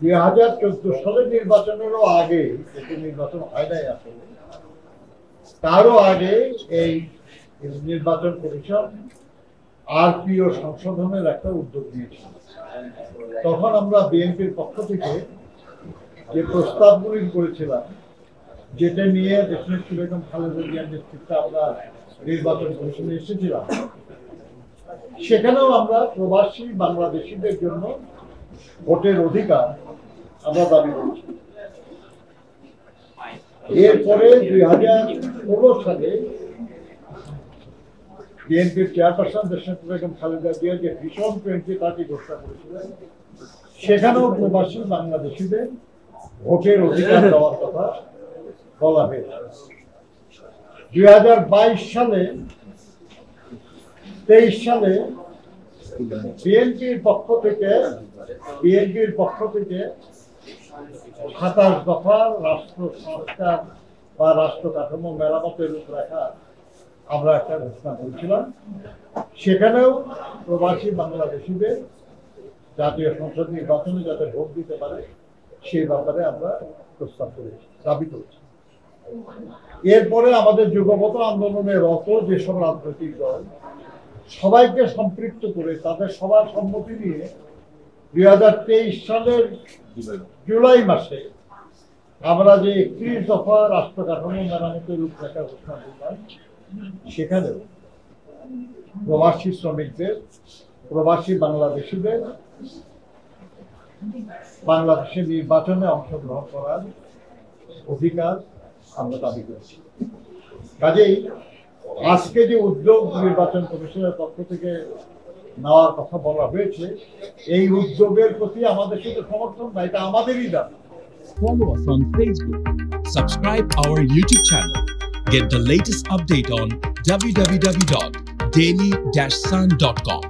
2014 সালের নির্বাচনেরও আগে, যেটি নির্বাচন হয় নাই আসলে, তারও আগে এই নির্বাচন কমিশন আরপিও সংশোধনের একটা উদ্যোগ নিয়েছিল। তখন আমরা বিএনপির পক্ষ থেকে যে প্রস্তাবগুলি করেছিলাম, যেটা নিয়ে দেশনেত্রী বেগম খালেদা জিয়ার নেতৃত্বে আমরা নির্বাচন কমিশনে এসেছিলাম, সেখানেও আমরা প্রবাসী বাংলাদেশিদের জন্য ভোটের অধিকার আমরা দাবি করেছি। এরপরে 2016 সালে বিএনপির চেয়ারপারসন দেশনেত্রী বেগম খালেদা জিয়া যে ভীষণ 2030 ঘোষণা করেছিলেন, সেখানেও প্রবাসী বাংলাদেশিদের ভোটের অধিকার দেওয়ার কথা বলা হয়েছে। 2022 সালে 23 সালে বিএনপির পক্ষ থেকে 27 দফা রাষ্ট্র সংস্কার বা রাষ্ট্র কাঠামো মেরামতের রূপরেখা আমরা একটা ঘোষণা করেছিলাম। সেখানেও প্রবাসী বাংলাদেশিদের জাতীয় সংসদ নির্বাচনে যাতে ভোট দিতে পারে সেই ব্যাপারে আমরা প্রস্তাব করেছি, দাবি করেছি। এরপরে আমাদের যুগপৎ আন্দোলনে রত যেসব রাজনৈতিক দল, সবাইকে সম্পৃক্ত করে তাদের সবার সম্মতি নিয়ে 2023 সালের জুলাই মাসে আমরা যে 31 দফা রাষ্ট্র কাঠামো মেরামতের রূপরেখা ঘোষণা করলাম, সেখানেও প্রবাসী শ্রমিকদের, প্রবাসী বাংলাদেশিদের বাংলাদেশের নির্বাচনে অংশগ্রহণ করার অধিকার আমরা দাবি করেছি। কাজেই আজকে যে উদ্যোগ নির্বাচন কমিশনের পক্ষ থেকে নেওয়ার কথা বলা হয়েছে, এই উদ্যোগের প্রতি আমাদের শুধু সমর্থন না, এটা আমাদেরই দাবি। Follow us on Facebook. Subscribe our YouTube channel. Get the latest update on www.daily-sun.com.